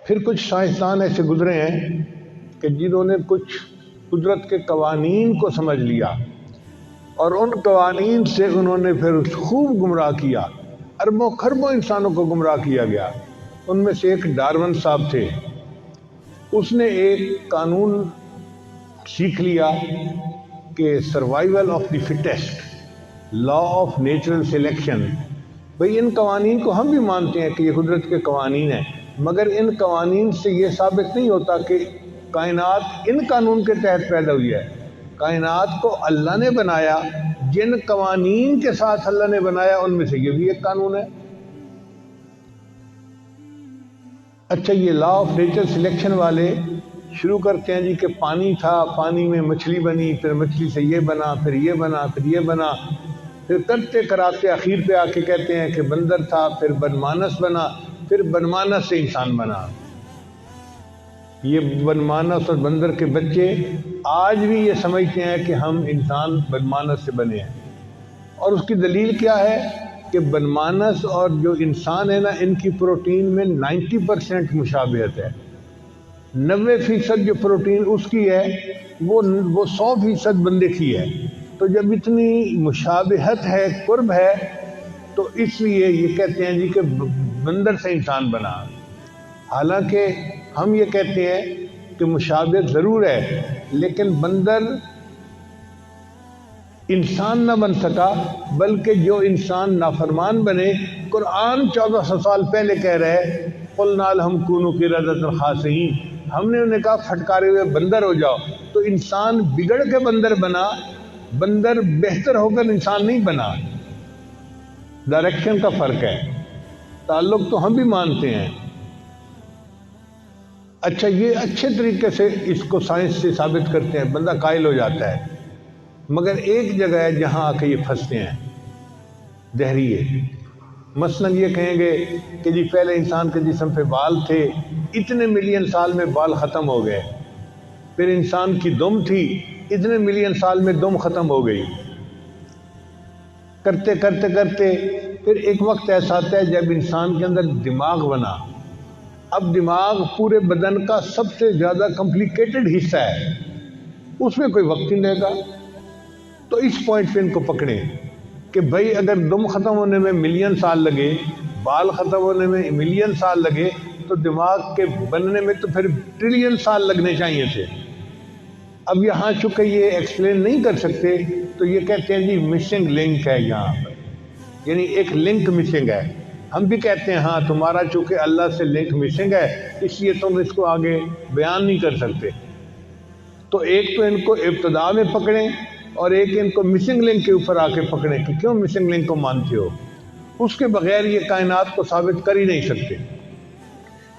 پھر کچھ سائنسدان ایسے گزرے ہیں کہ جنہوں نے کچھ قدرت کے قوانین کو سمجھ لیا اور ان قوانین سے انہوں نے پھر خوب گمراہ کیا، اربوں خربوں انسانوں کو گمراہ کیا گیا۔ ان میں سے ایک ڈارون صاحب تھے، اس نے ایک قانون سیکھ لیا کہ survival of the fittest, law of natural selection. بھئی ان قوانین کو ہم بھی مانتے ہیں کہ یہ قدرت کے قوانین ہیں، مگر ان قوانین سے یہ ثابت نہیں ہوتا کہ کائنات ان قانون کے تحت پیدا ہوئی ہے۔ کائنات کو اللہ نے بنایا، جن قوانین کے ساتھ اللہ نے بنایا ان میں سے یہ بھی ایک قانون ہے۔ اچھا، یہ لا آف نیچر سلیکشن والے شروع کرتے ہیں جی کہ پانی تھا، پانی میں مچھلی بنی، پھر مچھلی سے یہ بنا، پھر یہ بنا، پھر یہ بنا، پھر کرتے کراتے آخر پہ آ کے کہتے ہیں کہ بندر تھا، پھر بدمانس بنا، پھر بدمانس سے انسان بنا۔ یہ بدمانس اور بندر کے بچے آج بھی یہ سمجھتے ہیں کہ ہم انسان بدمانس سے بنے ہیں، اور اس کی دلیل کیا ہے کہ بدمانس اور جو انسان ہے نا، ان کی پروٹین میں 90% مشابہت ہے۔ 90% جو پروٹین اس کی ہے وہ 100% بندے کی ہے۔ تو جب اتنی مشابہت ہے، قرب ہے، تو اس لیے یہ کہتے ہیں جی کہ بندر سے انسان بنا۔ حالانکہ ہم یہ کہتے ہیں کہ مشابہت ضرور ہے، لیکن بندر انسان نہ بن سکا، بلکہ جو انسان نافرمان بنے، قرآن 1400 سال پہلے کہہ رہے قُلْنَا لَهُمْ كُونُوا قِرَدَةً خَاسِئِينَ، ہم نے انہیں کہا پھٹکارے ہوئے بندر ہو جاؤ۔ تو انسان بگڑ کے بندر بنا، بندر بہتر ہو کر انسان نہیں بنا۔ ڈائریکشن کا فرق ہے، تعلق تو ہم بھی مانتے ہیں۔ اچھا، یہ اچھے طریقے سے اس کو سائنس سے ثابت کرتے ہیں، بندہ قائل ہو جاتا ہے، مگر ایک جگہ ہے جہاں آ کے یہ پھنستے ہیں، دہریے۔ مثلاً یہ کہیں گے کہ جی پہلے انسان کے جسم پہ بال تھے، اتنے ملین سال میں بال ختم ہو گئے، پھر انسان کی دم تھی، اتنے ملین سال میں دم ختم ہو گئی۔ کرتے کرتے کرتے پھر ایک وقت ایسا آتا ہے جب انسان کے اندر دماغ بنا۔ اب دماغ پورے بدن کا سب سے زیادہ کمپلیکیٹڈ حصہ ہے، اس میں کوئی وقت نہیں لے گا۔ تو اس پوائنٹ پہ ان کو پکڑیں کہ بھائی اگر دم ختم ہونے میں ملین سال لگے، بال ختم ہونے میں ملین سال لگے، تو دماغ کے بننے میں تو پھر ٹریلین سال لگنے چاہیے تھے۔ اب یہاں چونکہ یہ ایکسپلین نہیں کر سکتے، تو یہ کہتے ہیں جی مسنگ لنک ہے یہاں پر، یعنی ایک لنک مسنگ ہے۔ ہم بھی کہتے ہیں ہاں تمہارا چونکہ اللہ سے لنک مسنگ ہے، اس لیے تم اس کو آگے بیان نہیں کر سکتے۔ تو ایک تو ان کو ابتدا میں پکڑیں، اور ایک ان کو مسنگ لنک کے اوپر آ کے پکڑیں کہ کیوں مسنگ لنک کو مانتے ہو۔ اس کے بغیر یہ کائنات کو ثابت کر ہی نہیں سکتے،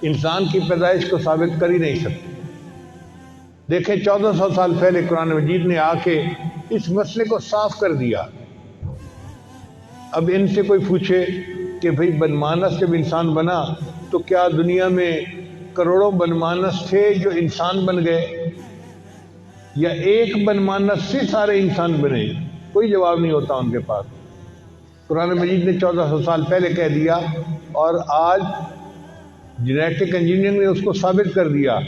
انسان کی پیدائش کو ثابت کر ہی نہیں سکتے۔ دیکھیں 1400 سال پہلے قرآن مجید نے آ کے اس مسئلے کو صاف کر دیا۔ اب ان سے کوئی پوچھے کہ بھئی بدمانس جب انسان بنا تو کیا دنیا میں کروڑوں بدمانس تھے جو انسان بن گئے، یا ایک بدمانس سے سارے انسان بنے؟ کوئی جواب نہیں ہوتا ان کے پاس۔ قرآن مجید نے 1400 سال پہلے کہہ دیا، اور آج جینیٹک انجینئرنگ نے اس کو ثابت کر دیا۔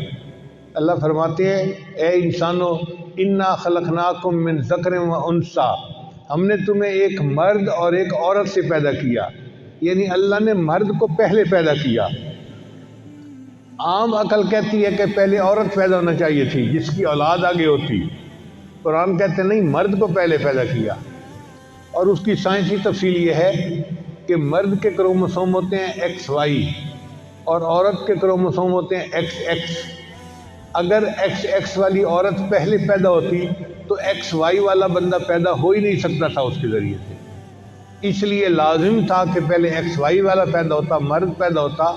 اللہ فرماتے ہیں اے انسانوں، انا خلقناکم من ذکر و انثی، ہم نے تمہیں ایک مرد اور ایک عورت سے پیدا کیا، یعنی اللہ نے مرد کو پہلے پیدا کیا۔ عام عقل کہتی ہے کہ پہلے عورت پیدا ہونا چاہیے تھی جس کی اولاد آگے ہوتی، قرآن کہتے ہیں نہیں، مرد کو پہلے پیدا کیا۔ اور اس کی سائنسی تفصیل یہ ہے کہ مرد کے کروموسوم ہوتے ہیں XY اور عورت کے کروموسوم ہوتے ہیں XX۔ اگر XX والی عورت پہلے پیدا ہوتی تو XY والا بندہ پیدا ہو ہی نہیں سکتا تھا اس کے ذریعے سے، اس لیے لازم تھا کہ پہلے XY والا پیدا ہوتا، مرد پیدا ہوتا،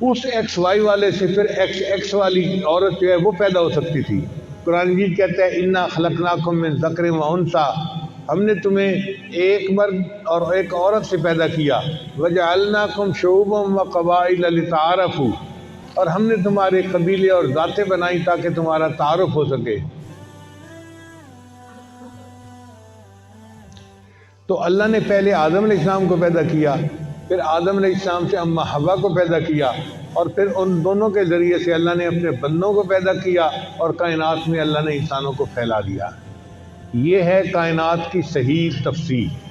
اس XY والے سے پھر XX والی عورت جو ہے وہ پیدا ہو سکتی تھی۔ قرآن مجید کہتا ہے انا خلقناکم من ذکر و انثی، ہم نے تمہیں ایک مرد اور ایک عورت سے پیدا کیا، وجعلناکم شعوبا وقبائل لتعارفوا، اور ہم نے تمہارے قبیلے اور ذاتیں بنائی تاکہ تمہارا تعارف ہو سکے۔ تو اللہ نے پہلے آدم علیہ السلام کو پیدا کیا، پھر آدم علیہ السلام سے اماں حوا کو پیدا کیا، اور پھر ان دونوں کے ذریعے سے اللہ نے اپنے بندوں کو پیدا کیا اور کائنات میں اللہ نے انسانوں کو پھیلا دیا۔ یہ ہے کائنات کی صحیح تفسیر۔